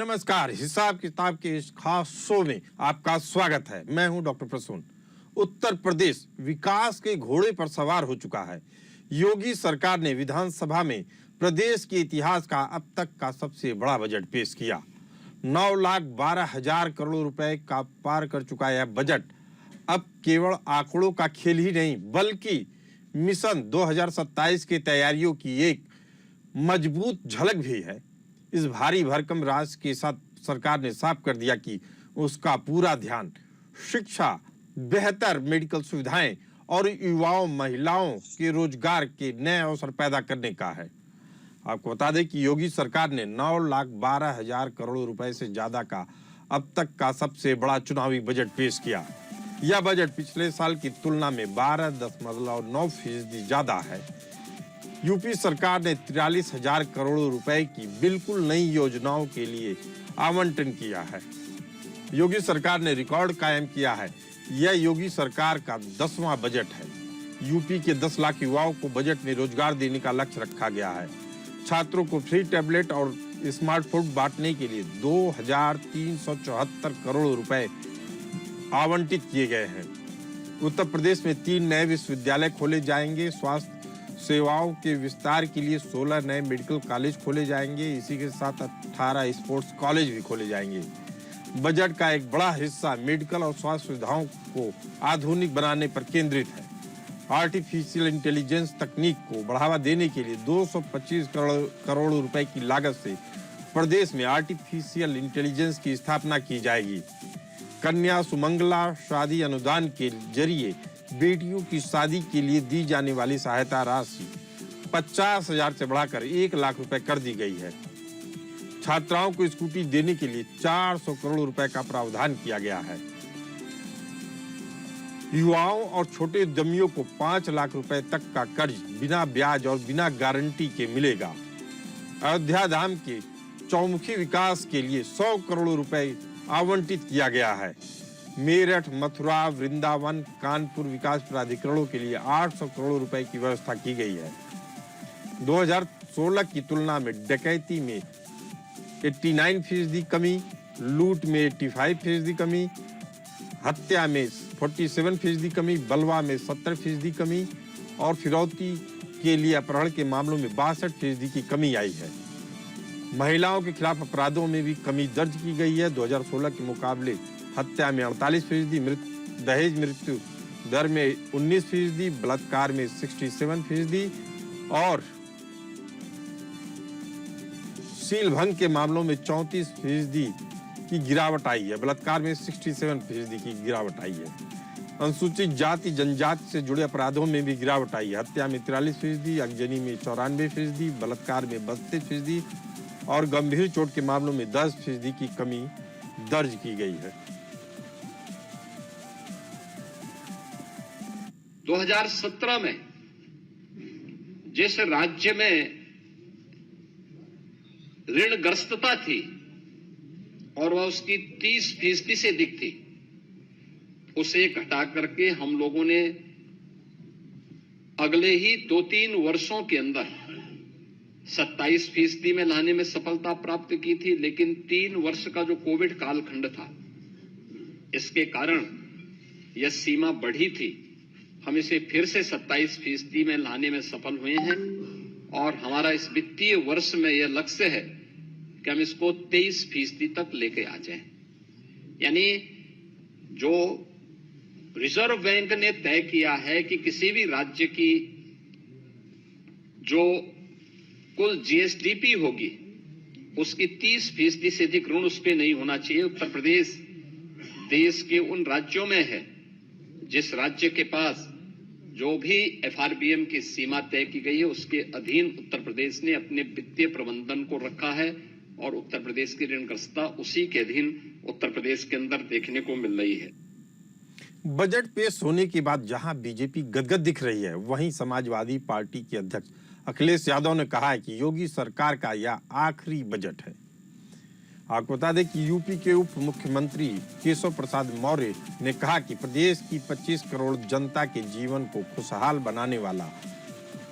नमस्कार, हिसाब किताब के इस खास शो में आपका स्वागत है। मैं हूं डॉक्टर प्रसून। उत्तर प्रदेश विकास के घोड़े पर सवार हो चुका है। योगी सरकार ने विधानसभा में प्रदेश के इतिहास का अब तक का सबसे बड़ा बजट पेश किया। 9,12,000 करोड़ रुपए का पार कर चुका यह बजट अब केवल आंकड़ों का खेल ही नहीं, बल्कि मिशन 2027 की तैयारियों की एक मजबूत झलक भी है। इस भारी भरकम राशि के साथ सरकार ने साफ कर दिया कि उसका पूरा ध्यान शिक्षा, बेहतर मेडिकल सुविधाएं और युवाओं महिलाओं के रोजगार के नए अवसर पैदा करने का है। आपको बता दें कि योगी सरकार ने 9,12,000 करोड़ रुपए से ज्यादा का अब तक का सबसे बड़ा चुनावी बजट पेश किया। यह बजट पिछले साल की तुलना में 12.9% ज्यादा है। यूपी सरकार ने 43,000 करोड़ रुपए की बिल्कुल नई योजनाओं के लिए आवंटन किया है। योगी सरकार ने रिकॉर्ड कायम किया है। यह योगी सरकार का 10वां बजट है। यूपी के 10 लाख युवाओं को बजट में रोजगार देने का लक्ष्य रखा गया है। छात्रों को फ्री टैबलेट और स्मार्टफोन बांटने के लिए 2,374 करोड़ रुपए आवंटित किए गए हैं। उत्तर प्रदेश में 3 नए विश्वविद्यालय खोले जाएंगे। स्वास्थ्य सेवाओं के विस्तार के लिए 16 नए मेडिकल कॉलेज खोले जाएंगे। इसी के साथ 18 स्पोर्ट्स कॉलेज भी खोले जाएंगे। बजट का एक बड़ा हिस्सा मेडिकल और स्वास्थ्य सुविधाओं को आधुनिक बनाने पर केंद्रित है। आर्टिफिशियल इंटेलिजेंस तकनीक को बढ़ावा देने के लिए 225 करोड़ रुपए की लागत से प्रदेश में आर्टिफिशियल इंटेलिजेंस की स्थापना की जाएगी। कन्या सुमंगला शादी अनुदान के जरिए बेटियों की शादी के लिए दी जाने वाली सहायता राशि 50,000 से बढ़ाकर 1 लाख रुपए कर दी गई है। छात्राओं को स्कूटी देने के लिए 400 करोड़ रुपए का प्रावधान किया गया है। युवाओं और छोटे उद्यमियों को 5 लाख रुपए तक का कर्ज बिना ब्याज और बिना गारंटी के मिलेगा। अयोध्या धाम के चौमुखी विकास के लिए 100 करोड़ रुपए आवंटित किया गया है। मेरठ, मथुरा, वृंदावन, कानपुर विकास प्राधिकरणों के लिए 800 करोड़ रुपए की व्यवस्था की गई है। 2016 की तुलना में डकैती में 89% कमी, लूट में 85% कमी, हत्या में 47% कमी, बलवा में 70% कमी और फिरौती के लिए अपहरण के मामलों में 62% की कमी आई है। महिलाओं के खिलाफ अपराधों में भी कमी दर्ज की गई है। 2016 के मुकाबले हत्या में 48%, दहेज मृत्यु दर में 19%, बलात्कार में 67% और सील भंग के मामलों में 34% की गिरावट आई है। बलात्कार में 67% की गिरावट आई है। अनुसूचित जाति जनजाति से जुड़े अपराधों में भी गिरावट आई है। हत्या में 43%, अगजनी में 94%, बलात्कार में 32% और गंभीर चोट के मामलों में 10% की कमी दर्ज की गई है। 2017 में जिस राज्य में ऋणग्रस्तता थी और वह उसकी 30% से अधिक थी, उसे घटा करके हम लोगों ने अगले ही 2-3 वर्षों के अंदर 27% में लाने में सफलता प्राप्त की थी। लेकिन 3 वर्ष का जो कोविड कालखंड था, इसके कारण यह सीमा बढ़ी थी। हम इसे फिर से 27% में लाने में सफल हुए हैं और हमारा इस वित्तीय वर्ष में यह लक्ष्य है कि हम इसको 23% तक लेके आ जाएं। यानी जो रिजर्व बैंक ने तय किया है कि किसी भी राज्य की जो कुल जीएसडीपी होगी उसकी 30% से अधिक ऋण उस पर नहीं होना चाहिए। उत्तर प्रदेश देश के उन राज्यों में है जिस राज्य के पास जो भी एफआरबीएम की सीमा तय की गई है उसके अधीन उत्तर प्रदेश ने अपने वित्तीय प्रबंधन को रखा है और उत्तर प्रदेश की ऋणग्रस्तता उसी के अधीन उत्तर प्रदेश के अंदर देखने को मिल रही है। बजट पेश होने के बाद जहां बीजेपी गदगद दिख रही है, वहीं समाजवादी पार्टी के अध्यक्ष अखिलेश यादव ने कहा है कि योगी सरकार का यह आखिरी बजट है। आपको बता दें कि यूपी के उप मुख्यमंत्री केशव प्रसाद मौर्य ने कहा कि प्रदेश की 25 करोड़ जनता के जीवन को खुशहाल बनाने वाला,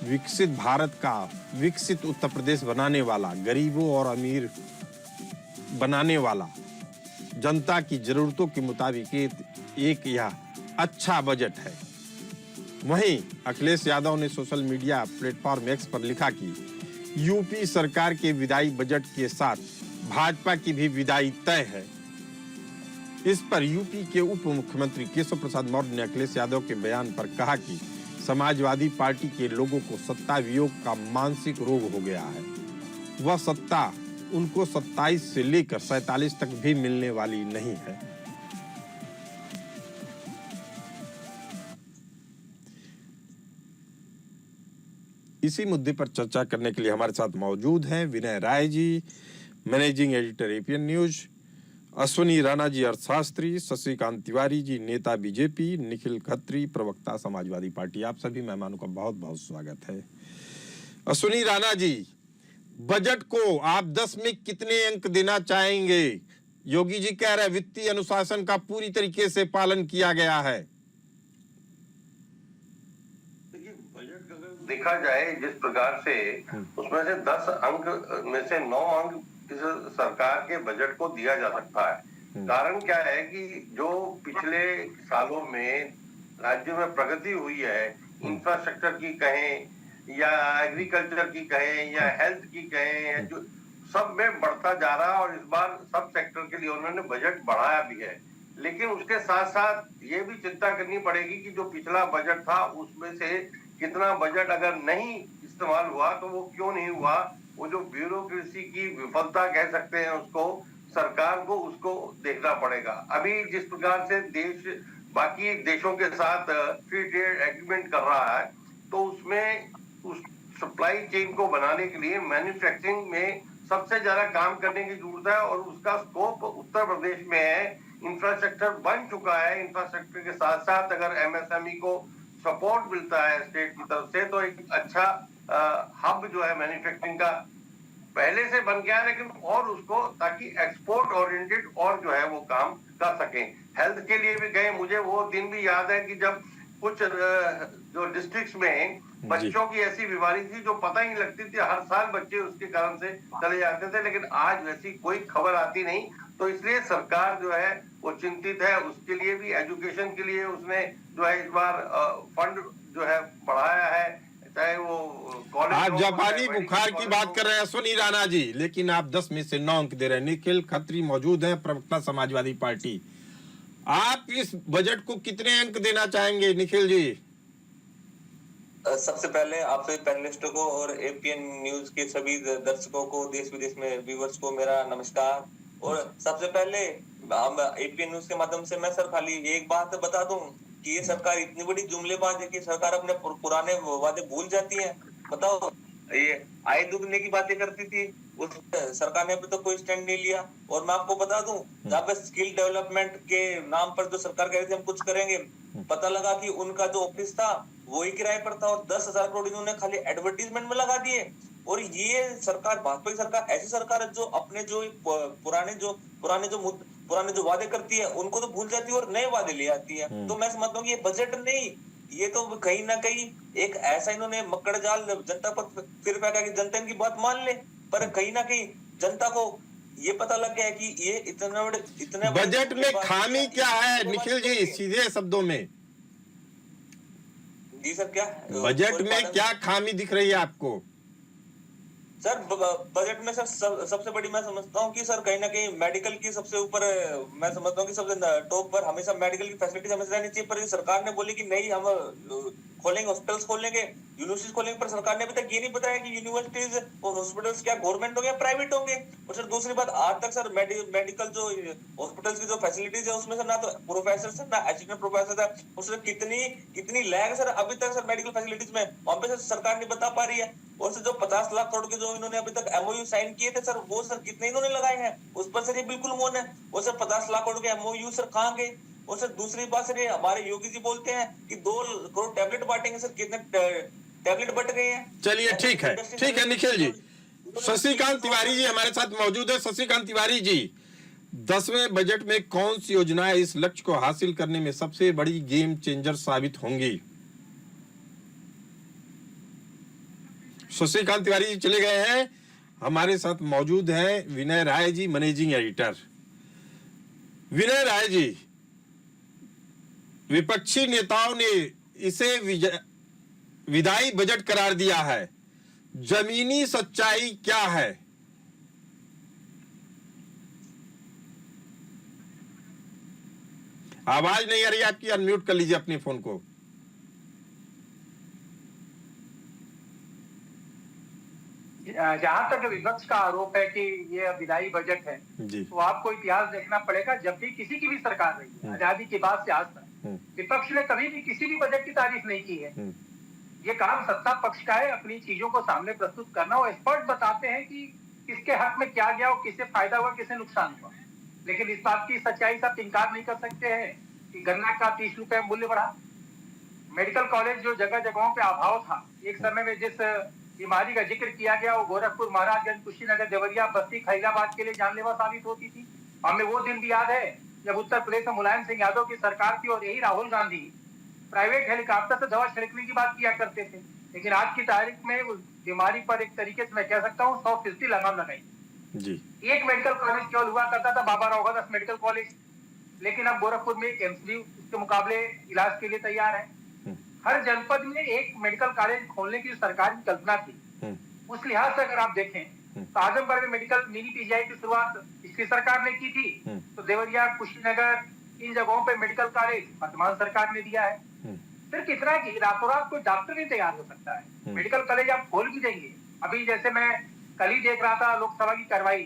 विकसित भारत का विकसित उत्तर प्रदेश बनाने वाला, गरीबों और अमीर बनाने वाला, जनता की जरूरतों के मुताबिक एक यह अच्छा बजट है। वहीं अखिलेश यादव ने सोशल मीडिया प्लेटफॉर्म एक्स पर लिखा कि यूपी सरकार के विदाई बजट के साथ भाजपा की भी विदाई तय है। इस पर यूपी के उप मुख्यमंत्री केशव प्रसाद मौर्य ने अखिलेश यादव के बयान पर कहा कि समाजवादी पार्टी के लोगों को सत्ता वियोग का मानसिक रोग हो गया है। वह सत्ता उनको 27 से लेकर 47 तक भी मिलने वाली नहीं है। इसी मुद्दे पर चर्चा करने के लिए हमारे साथ मौजूद हैं विनय राय जी, मैनेजिंग एडिटर एपीएन न्यूज, अश्विनी राणा जी अर्थशास्त्री, शशिकांत तिवारी जी नेता बीजेपी, निखिल खत्री प्रवक्ता समाजवादी पार्टी। आप सभी मेहमानों का बहुत बहुत स्वागत है। अश्विनी राणा जी, बजट को आप 10 में कितने अंक देना चाहेंगे? योगी जी कह रहे हैं वित्तीय अनुशासन का पूरी तरीके से पालन किया गया है। बजट अगर देखा जाए जिस प्रकार से, उसमें से 10 अंक में से 9 अंक इस सरकार के बजट को दिया जा सकता है। कारण क्या है कि जो पिछले सालों में राज्य में प्रगति हुई है, इंफ्रास्ट्रक्चर की कहें या एग्रीकल्चर की कहें या हेल्थ की कहें, जो सब में बढ़ता जा रहा है और इस बार सब सेक्टर के लिए उन्होंने बजट बढ़ाया भी है। लेकिन उसके साथ साथ ये भी चिंता करनी पड़ेगी कि जो पिछला बजट था उसमें से कितना बजट अगर नहीं इस्तेमाल हुआ तो वो क्यों नहीं हुआ। वो जो ब्यूरोक्रेसी की विफलता कह सकते हैं उसको, सरकार को उसको देखना पड़ेगा। अभी जिस प्रकार से देश बाकी देशों के साथ फ्री ट्रेड एग्रीमेंट कर रहा है, तो उसमें उस सप्लाई चेन को बनाने के लिए मैन्युफैक्चरिंग में सबसे ज्यादा काम करने की जरूरत है और उसका स्कोप उत्तर प्रदेश में है। इंफ्रास्ट्रक्चर बन चुका है। इंफ्रास्ट्रक्चर के साथ साथ अगर एमएसएमई को सपोर्ट मिलता है स्टेट की तरफ से तो एक अच्छा हब जो है मैन्युफैक्चरिंग का पहले से बन गया है, लेकिन और उसको ताकि एक्सपोर्ट ओरिएंटेड और जो है वो काम कर सकें। हेल्थ के लिए भी गए, मुझे वो दिन भी याद है कि जब कुछ जो डिस्ट्रिक्ट्स में बच्चों की ऐसी बीमारी थी जो पता ही नहीं लगती थी, हर साल बच्चे उसके कारण से चले जाते थे, लेकिन आज वैसी कोई खबर आती नहीं। तो इसलिए सरकार जो है वो चिंतित है। उसके लिए भी एजुकेशन के लिए उसने जो है इस बार फंड जो है बढ़ाया है, चाहे वो कॉलेज। आप जापानी बुखार की बात कर रहे हैं अश्विनी राणा जी, लेकिन आप 10 में से 9 अंक दे रहे हैं। निखिल खत्री मौजूद हैं, प्रवक्ता समाजवादी पार्टी। आप इस बजट को कितने अंक देना चाहेंगे निखिल जी? सबसे पहले आप सभी पैनलिस्टों को और एपीएन न्यूज के सभी दर्शकों को, देश विदेश में व्यूअर्स को मेरा नमस्कार। और सबसे पहले हम एपीएन न्यूज के माध्यम से मैं सर खाली एक बात बता दूं कि ये सरकार इतनी बड़ी जुमलेबाज है कि सरकार अपने पुराने वादे भूल जाती है। बताओ, ये आय दुगने की बातें करती थी, उस सरकार ने अभी तो कोई स्टैंड नहीं लिया। और मैं आपको बता दूं, जहाँ पे स्किल डेवलपमेंट के नाम पर जो सरकार कह रही थी हम कुछ करेंगे, पता लगा कि उनका जो ऑफिस था वो ही किराए पर था और 10,000 करोड़ इन्होंने खाली एडवर्टीजमेंट में लगा दिए। और ये सरकार, भाजपा की सरकार, ऐसी सरकार है जो अपने जो पुराने जो वादे करती है उनको तो भूल जाती है और नए वादे ले आती है। तो मैं समझता हूँ कि ये बजट नहीं, ये तो कहीं ना कहीं एक ऐसा इन्होंने मक्कड़ जाल जनता पर फिर फेंका कि जनता इनकी बात मान ले, पर कहीं ना कहीं जनता को ये पता लग गया है कि ये इतने बजट में खामी क्या है निखिल जी, सीधे शब्दों में? जी सर, क्या बजट में क्या खामी दिख रही है आपको? सर बजट में सर सबसे बड़ी मैं समझता हूँ कि सर कहीं ना कहीं मेडिकल की सबसे ऊपर, मैं समझता हूँ कि सबसे टॉप पर हमेशा मेडिकल की फैसिलिटीज हमेशा रहनी चाहिए। पर सरकार ने बोली कि नहीं, हम खोलेंगे, हॉस्पिटल्स खोलेंगे, यूनिवर्सिटीज खोलेंगे, पर सरकार ने अभी तक ये नहीं बताया कि यूनिवर्सिटीज और हॉस्पिटल्स क्या गवर्नमेंट होंगे या प्राइवेट होंगे। और सर दूसरी बात, आज तक सर मेडिकल जो हॉस्पिटल्स की जो फैसिलिटीज है उसमें सर ना तो प्रोफेसर सर, ना असिस्टेंट प्रोफेसर है, उसमें कितनी लैग सर अभी तक सर मेडिकल फैसिलिटीज में, वहां पे सर सरकार नहीं बता पा रही है। और सर जो 50 लाख करोड़ के जो इन्होंने अभी तक एमओयू साइन किए थे सर, वो सर कितने इन्होंने लगाए हैं उस पर सर ये बिल्कुल मौन है। वो सर 50 लाख करोड़ के एमओयू सर कहां गए? और सर दूसरी बात सर, ये हमारे योगी जी बोलते हैं कि 2 करोड़ टैबलेट बांटेंगे, सर कितने टैबलेट बट गए हैं? चलिए ठीक है निखिल जी। शशिकांत तिवारी जी हमारे साथ मौजूद है। शशिकांत तिवारी जी, 10वें बजट में कौन सी योजनाएं इस लक्ष्य को हासिल करने में सबसे बड़ी गेम चेंजर साबित होंगी? शशिकांत तिवारी जी चले गए हैं। हमारे साथ मौजूद हैं विनय राय जी, मैनेजिंग एडिटर। विनय राय जी, विपक्षी नेताओं ने इसे विधायी बजट करार दिया है, जमीनी सच्चाई क्या है? आवाज नहीं आ रही आपकी, अनम्यूट कर लीजिए अपने फोन को। जहां तक विपक्ष का आरोप है कि ये विधायी बजट है जी। तो आपको इतिहास देखना पड़ेगा। जब भी किसी की भी सरकार रही है आजादी के बाद से आज तक विपक्ष ने कभी भी किसी भी बजट की तारीफ नहीं की है। ये काम सत्ता पक्ष का है, अपनी चीजों को सामने प्रस्तुत करना। और एक्सपर्ट बताते हैं कि किसके हक में क्या गया और किससे फायदा हुआ, किससे नुकसान हुआ। लेकिन इस बात की सच्चाई से आप इनकार नहीं कर सकते हैं कि गन्ना का 30 रुपए मूल्य बढ़ा। मेडिकल कॉलेज जो जगह जगहों पे अभाव था, एक समय में जिस बीमारी का जिक्र किया गया वो गोरखपुर, महाराजगंज, कुशीनगर, देवरिया, बस्ती, खैराबाद के लिए जानलेवा साबित होती थी। हमें वो दिन भी याद है जब उत्तर प्रदेश में मुलायम सिंह यादव की सरकार थी और यही राहुल गांधी प्राइवेट हेलीकॉप्टर से दवा छिड़कने की बात किया करते थे। लेकिन आज की तारीख में उस बीमारी पर एक तरीके से मैं कह सकता हूँ 100% लगाम लगाई जी। एक मेडिकल कॉलेज केवल हुआ करता था, बाबा राव मेडिकल कॉलेज। लेकिन अब गोरखपुर में एक एम्स भी उसके मुकाबले इलाज के लिए तैयार है। हर जनपद में एक मेडिकल कॉलेज खोलने की सरकार की कल्पना थी। उस लिहाज से अगर आप देखें तो आजमगढ़ में मेडिकल मिनी पीजीआई की शुरुआत पिछली सरकार ने की थी, तो देवरिया, कुशीनगर, इन जगहों पे मेडिकल कॉलेज वर्तमान सरकार ने दिया है। सिर्फ इतना कि रातों रात कोई डॉक्टर नहीं तैयार हो सकता है। मेडिकल कॉलेज आप खोल भी देंगे। अभी जैसे मैं कल ही देख रहा था लोकसभा की कार्रवाई,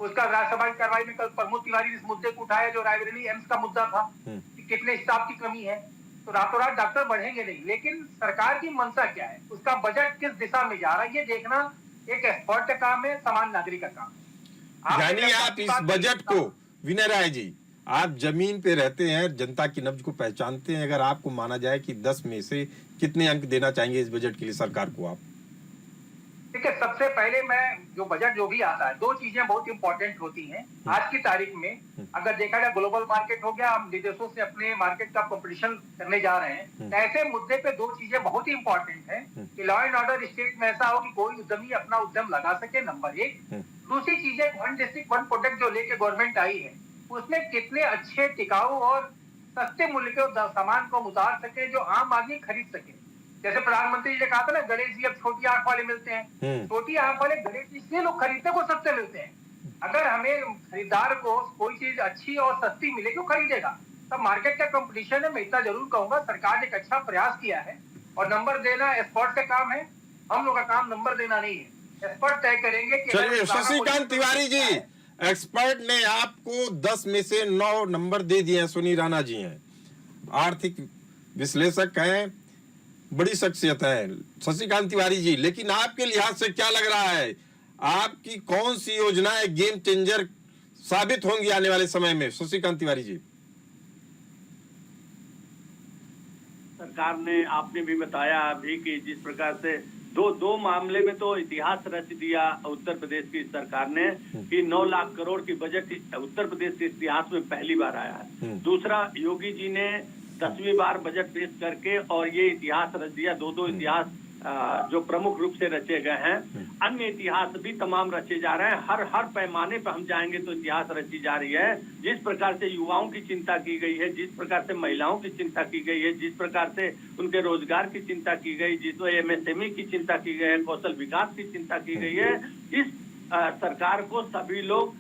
उसका राज्यसभा की कार्रवाई में कल प्रमोद तिवारी ने इस मुद्दे को उठाया जो रायबरेली एम्स का मुद्दा था कि कितने स्टाफ की कमी है। तो रातों रात डॉक्टर बढ़ेंगे नहीं, लेकिन सरकार की मंशा क्या है, उसका बजट किस दिशा में जा रहा है, ये देखना एक एक्सपर्ट का काम है, सामान्य नागरिक का काम। यानी आप इस बजट को, विनय राय जी, आप जमीन पे रहते हैं, जनता की नब्ज को पहचानते हैं। अगर आपको माना जाए कि 10 में से कितने अंक देना चाहेंगे इस बजट के लिए सरकार को आप? देखिए, सबसे पहले मैं जो बजट जो भी आता है, दो चीजें बहुत इंपॉर्टेंट होती हैं आज की तारीख में। अगर देखा जाए ग्लोबल मार्केट हो गया, हम विदेशों से अपने मार्केट का कंपटीशन करने जा रहे हैं, ऐसे मुद्दे पे दो चीजें बहुत ही इंपॉर्टेंट है कि लॉ एंड ऑर्डर स्टेट में ऐसा हो कि कोई उद्यमी अपना उद्यम लगा सके, नंबर एक। दूसरी चीजें वन डिस्ट्रिक्ट वन प्रोडक्ट जो लेके गवर्नमेंट आई है, उसमें कितने अच्छे, टिकाऊ और सस्ते मूल्य के सामान को उतार सके जो आम आदमी खरीद सके। जैसे प्रधानमंत्री जी ने कहा था ना, गणेश जी अब छोटी आंख वाले मिलते हैं। छोटी आंख वाले गणेश जी इसलिए लोग खरीदते हैं, वो सस्ते मिलते हैं। अगर हमें खरीदार को कोई चीज अच्छी और सस्ती मिले, क्यों खरीदेगा? तब मार्केट का कंपटीशन है। मैं इतना जरूर कहूंगा, सरकार ने एक अच्छा प्रयास किया है। और नंबर देना एक्सपर्ट का काम है, हम लोग का काम नंबर देना नहीं है। एक्सपर्ट तय करेंगे कि चलिए शशिकांत तिवारी जी, एक्सपर्ट ने आपको 10 में से 9 नंबर दे दिए हैं। सुनी राणा जी हैं, आर्थिक विश्लेषक हैं, बड़ी शख्सियत है शशिकांत तिवारी जी। लेकिन आपके लिहाज से क्या लग रहा है, आपकी कौन सी योजनाएं गेम चेंजर साबित होंगी आने वाले समय में? शशिकांत तिवारी जी। सरकार ने, आपने भी बताया अभी कि जिस प्रकार से दो मामले में तो इतिहास रच दिया उत्तर प्रदेश की सरकार ने कि 9 लाख करोड़ की बजट उत्तर प्रदेश के इतिहास में पहली बार आया है। दूसरा, योगी जी ने 10वीं बार बजट पेश करके और ये इतिहास रच दिया। दो इतिहास जो प्रमुख रूप से रचे गए हैं, अन्य इतिहास भी तमाम रचे जा रहे हैं। हर पैमाने पर हम जाएंगे तो इतिहास रची जा रही है। जिस प्रकार से युवाओं की चिंता की गई है, जिस प्रकार से महिलाओं की चिंता की गई है, जिस प्रकार से उनके रोजगार की चिंता की गई, जिसमें एमएसएमई की चिंता की गई है, कौशल विकास की चिंता की गई है, इस सरकार को सभी लोग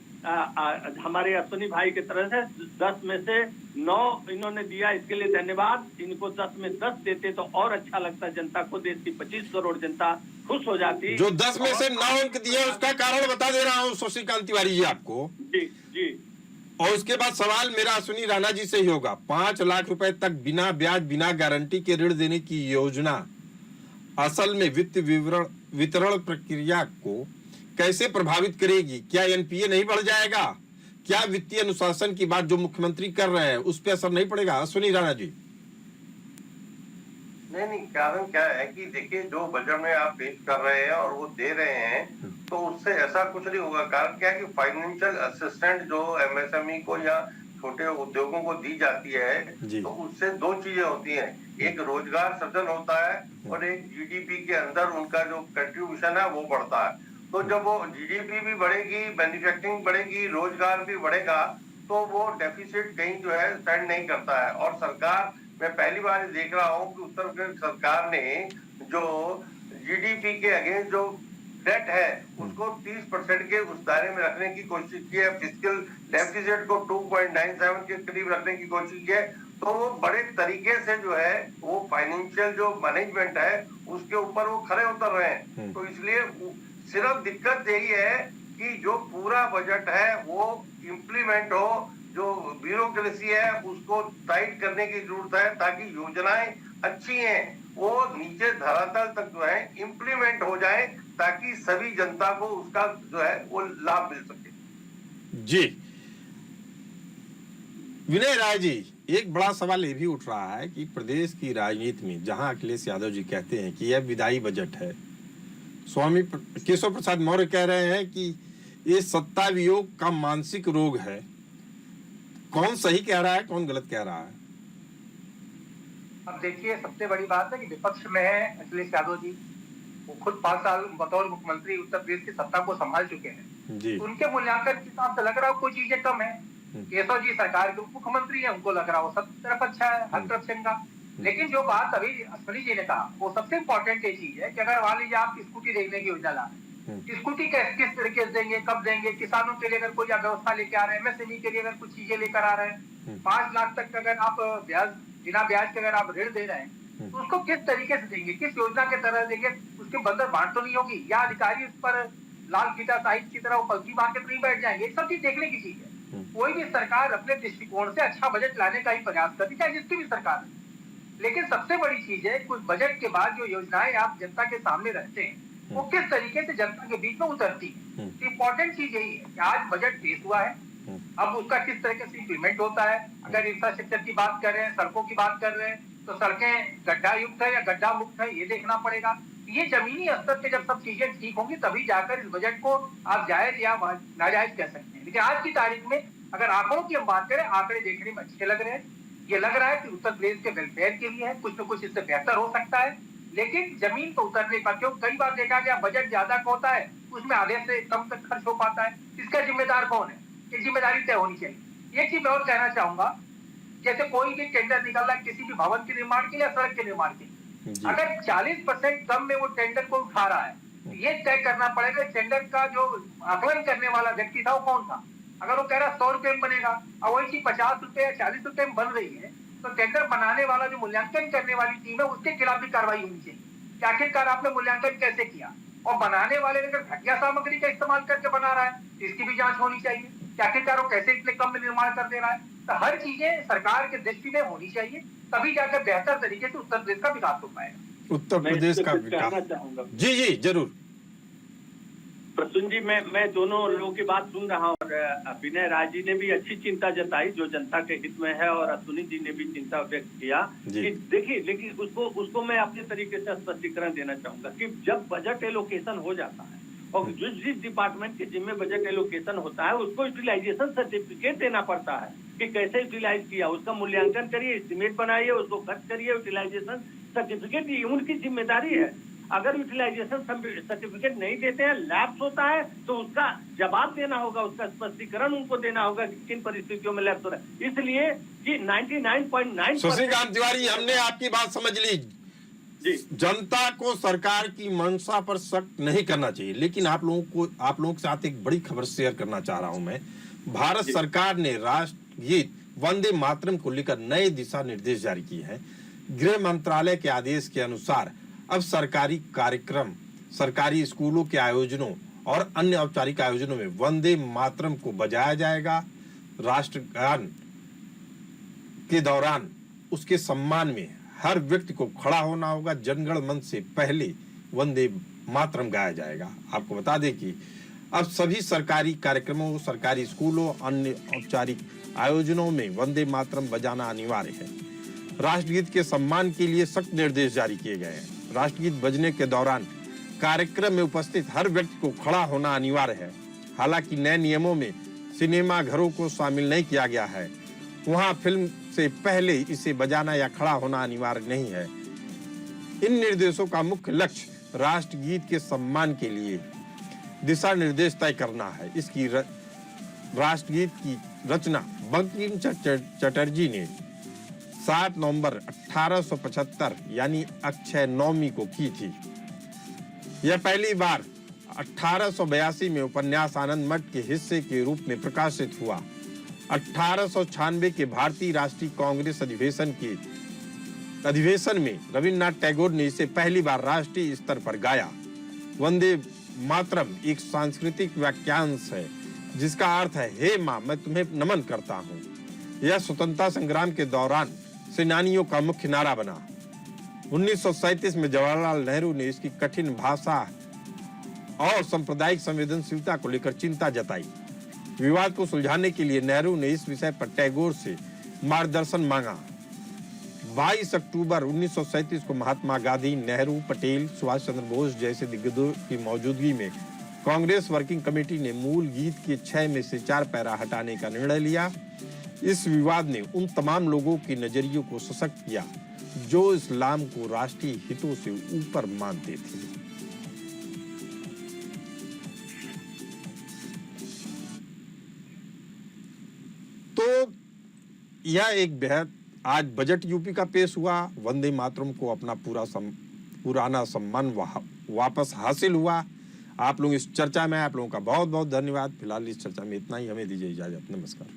हमारे अश्विनी भाई की तरह से 10 में से 9 इन्होंने दिया। इसके लिए धन्यवाद। इनको 10 में 10 देते तो और अच्छा लगता जनता को। देश की 25 करोड़ जनता खुश हो जाती। जो 10 में से 9 अंक दिए उसका कारण बता दे रहा हूँ शशिकांत तिवारी जी आपको। जी। और उसके बाद सवाल मेरा अश्विनी राणा जी से ही होगा। 5 लाख रुपए तक बिना ब्याज, बिना गारंटी के ऋण देने की योजना असल में वित्त वितरण प्रक्रिया को कैसे प्रभावित करेगी? क्या एनपीए नहीं बढ़ जाएगा? क्या वित्तीय अनुशासन की बात जो मुख्यमंत्री कर रहे हैं उस पर असर नहीं पड़ेगा? अश्विनी राणा जी। नहीं, कारण क्या है कि देखिए, जो बजट में आप पेश कर रहे हैं और वो दे रहे हैं, तो उससे ऐसा कुछ नहीं होगा। कारण क्या है कि फाइनेंशियल असिस्टेंट जो एमएसएमई को या छोटे उद्योगों को दी जाती है, तो उससे दो चीजें होती हैं। एक रोजगार सृजन होता है और एक जीडीपी के अंदर उनका जो कंट्रीब्यूशन है वो बढ़ता है। तो जब वो जीडीपी भी बढ़ेगी, मैन्युफैक्चरिंग बढ़ेगी, रोजगार भी बढ़ेगा, तो वो डेफिसिट कहीं जो है स्टैंड नहीं करता है। और सरकार, मैं पहली बार देख रहा हूँ कि उत्तर प्रदेश सरकार ने जो जीडीपी के अगेंस्ट जो डेट है उसको 30% के उस दायरे में रखने की कोशिश की है, फिस्कल डेफिसिट को 2.97 के करीब रखने की कोशिश की है। तो वो बड़े तरीके से जो है वो फाइनेंशियल जो मैनेजमेंट है उसके ऊपर वो खरे उतर रहे हैं। तो इसलिए सिर्फ दिक्कत यही है कि जो पूरा बजट है वो इम्प्लीमेंट हो, जो ब्यूरोक्रेसी है उसको टाइट करने की जरूरत है, ताकि योजनाएं अच्छी हैं वो नीचे धरातल तक जो है इम्प्लीमेंट हो जाए, ताकि सभी जनता को उसका जो है वो लाभ मिल सके। जी विनय राय जी, एक बड़ा सवाल ये भी उठ रहा है कि प्रदेश की राजनीति में जहां अखिलेश यादव जी कहते हैं कि यह विधायी बजट है, स्वामी केशव प्रसाद मौर्य कह रहे हैं कि ये सत्ता वियोग का मानसिक रोग है। कौन सही कह रहा है, कौन गलत कह रहा है? अब देखिए, सबसे बड़ी बात है कि विपक्ष में है अखिलेश यादव जी, वो खुद 5 साल बतौर मुख्यमंत्री उत्तर प्रदेश की सत्ता को संभाल चुके हैं जी। उनके मूल्यांकन के हिसाब से लग रहा है कोई चीजें कम है। केशव जी सरकार के उप मुख्यमंत्री है, उनको लग रहा है सब तरफ अच्छा है, हर तरफ चंगा। लेकिन जो बात अभी अश्विनी जी ने कहा वो सबसे इम्पोर्टेंट ये चीज है कि अगर मान लीजिए आप स्कूटी देखने की योजना ला रहे हैं, स्कूटी किस तरीके से देंगे, कब देंगे, किसानों के लिए अगर कोई व्यवस्था लेके आ रहे हैं, एमएसएमई के लिए अगर कुछ चीजें लेकर आ रहे हैं, 5 लाख तक अगर आप ब्याज बिना ब्याज के अगर आप ऋण दे रहे हैं तो उसको किस तरीके से देंगे, किस योजना के तरह देंगे, उसके बंदर बांट तो नहीं होगी, या अधिकारी उस पर लाल फीता साहिब की तरह पलटी मार के तो नहीं बैठ जाएंगे। सब चीज देखने की चीज है। कोई भी सरकार अपने दृष्टिकोण से अच्छा बजट लाने का ही प्रयास करती, चाहे जिसकी भी सरकार है। लेकिन सबसे बड़ी चीज है कुछ बजट के बाद जो योजनाएं आप जनता के सामने रखते हैं वो किस तरीके से जनता के बीच में उतरती है। इम्पोर्टेंट चीज यही है कि आज बजट पेश हुआ है, अब उसका किस तरीके से इम्प्लीमेंट होता है। अगर इंफ्रास्ट्रक्चर की बात कर रहे हैं, सड़कों की बात कर रहे हैं, तो सड़कें गड्ढा युक्त है या गड्ढा मुक्त है, ये देखना पड़ेगा। ये जमीनी स्तर पे जब सब चीजें ठीक होंगी तभी जाकर इस बजट को आप जायज या नाजायज कह सकते हैं। लेकिन आज की तारीख में अगर आंकड़ों की हम बात करें, आंकड़े देखने में अच्छे लग रहे हैं। ये लग रहा है कि उत्तर प्रदेश के वेलफेयर के लिए है, कुछ न कुछ इससे बेहतर हो सकता है। लेकिन जमीन पर उतरने का, क्यों कई बार देखा गया बजट ज्यादा का होता है उसमें आधे से कम तक खर्च हो पाता है। इसका जिम्मेदार कौन है, ये जिम्मेदारी तय होनी चाहिए। एक चीज मैं और कहना चाहूंगा, जैसे कोई भी टेंडर निकल रहा है किसी भी भवन के निर्माण के लिए या सड़क के निर्माण के लिए, अगर 40% कम में वो टेंडर को उठा रहा है, ये तय करना पड़ेगा टेंडर का जो आकलन करने वाला व्यक्ति था वो कौन था। अगर वो कह रहा 100 रुपए में बनेगा और वही चीज 50 रुपए या 40 रुपए में बन रही है, तो टेंडर बनाने वाला जो मूल्यांकन करने वाली टीम है उसके खिलाफ भी कार्रवाई होनी चाहिए कि आखिरकार आपने मूल्यांकन कैसे किया। और बनाने वाले अगर घटिया सामग्री का इस्तेमाल करके बना रहा है तो इसकी भी जांच होनी चाहिए कि आखिरकार वो कैसे इतने कम में निर्माण कर दे रहा है। तो हर चीजें सरकार के दृष्टि में होनी चाहिए, तभी जाकर बेहतर तरीके से उत्तर प्रदेश का विकास हो पाएगा। उत्तर प्रदेश का विकास। जी जी जरूर प्रसून जी, मैं दोनों लोगों की बात सुन रहा हूँ और विनय राय जी ने भी अच्छी चिंता जताई जो जनता के हित में है, और अश्विनी जी ने भी चिंता व्यक्त किया कि देखिए, लेकिन उसको मैं अपने तरीके से स्पष्टीकरण देना चाहूंगा कि जब बजट एलोकेशन हो जाता है और जिस डिपार्टमेंट के जिम्मे बजट एलोकेशन होता है उसको यूटिलाइजेशन सर्टिफिकेट देना पड़ता है कि कैसे यूटिलाइज किया, उसका मूल्यांकन करिए, एस्टिमेट बनाइए, उसको खर्च करिए, यूटिलाइजेशन सर्टिफिकेट ये उनकी जिम्मेदारी है। अगर यूटिलाइजेशन सर्टिफिकेट नहीं देते हैं, लैप्स होता है, तो उसका जवाब देना होगा, उसका स्पष्टीकरण उनको देना होगा कि किन परिस्थितियों में लैप्स हो रहा है। इसलिए कि 99.9 शशिकांत तिवारी, हमने आपकी बात समझ ली। जी, जनता को सरकार की मंशा पर शक नहीं करना चाहिए, लेकिन आप लोगों के साथ एक बड़ी खबर शेयर करना चाह रहा हूं मैं। भारत सरकार ने राष्ट्रगीत वंदे मातरम को लेकर नए दिशा निर्देश जारी किए हैं। गृह मंत्रालय के आदेश के अनुसार अब सरकारी कार्यक्रम, सरकारी स्कूलों के आयोजनों और अन्य औपचारिक आयोजनों में वंदे मातरम को बजाया जाएगा। राष्ट्रगान के दौरान उसके सम्मान में हर व्यक्ति को खड़ा होना होगा। जनगण मन से पहले वंदे मातरम गाया जाएगा। आपको बता दें कि अब सभी सरकारी कार्यक्रमों, सरकारी स्कूलों, अन्य औपचारिक आयोजनों में वंदे मातरम बजाना अनिवार्य है। राष्ट्रगीत के सम्मान के लिए सख्त निर्देश जारी किए गए हैं। राष्ट्रगीत बजने के दौरान कार्यक्रम में उपस्थित हर व्यक्ति को खड़ा होना अनिवार्य है। हालांकि नए नियमों में सिनेमा घरों को शामिल नहीं किया गया है, वहां फिल्म से पहले इसे बजाना या खड़ा होना अनिवार्य नहीं है। इन निर्देशों का मुख्य लक्ष्य राष्ट्रगीत के सम्मान के लिए दिशा निर्देश तय करना है। इसकी राष्ट्रगीत की रचना बंकिम चटर्जी ने 7 नवंबर 1875 यानी अक्षय नवमी को की थी। यह पहली बार 1882 में उपन्यास आनंद मठ के हिस्से के रूप में प्रकाशित हुआ। 1896 के भारतीय राष्ट्रीय कांग्रेस अधिवेशन में रविन्द्रनाथ टैगोर ने इसे पहली बार राष्ट्रीय स्तर पर गाया। वंदे मातरम एक सांस्कृतिक वाक्यांश है जिसका अर्थ है, हे माँ मैं तुम्हें नमन करता हूँ। यह स्वतंत्रता संग्राम के दौरान सेनानियों का मुख्य नारा बना। 1937 में जवाहरलाल नेहरू ने इसकी कठिन भाषा और सांप्रदायिक संवेदनशीलता को लेकर चिंता जताई। विवाद को सुलझाने के लिए नेहरू ने इस विषय पर टैगोर से मार्गदर्शन मांगा। 22 अक्टूबर 1937 को महात्मा गांधी, नेहरू, पटेल, सुभाष चंद्र बोस जैसे दिग्गजों की मौजूदगी में कांग्रेस वर्किंग कमेटी ने मूल गीत के 6 में से 4 पैरा हटाने का निर्णय लिया। इस विवाद ने उन तमाम लोगों के नजरियों को सशक्त किया जो इस्लाम को राष्ट्रीय हितों से ऊपर मानते थे। तो यह एक बेहद आज बजट यूपी का पेश हुआ। वंदे मातरम को अपना पुराना सम्मान वापस हासिल हुआ। आप लोग इस चर्चा में, आप लोगों का बहुत बहुत धन्यवाद। फिलहाल इस चर्चा में इतना ही, हमें दीजिए इजाजत। नमस्कार।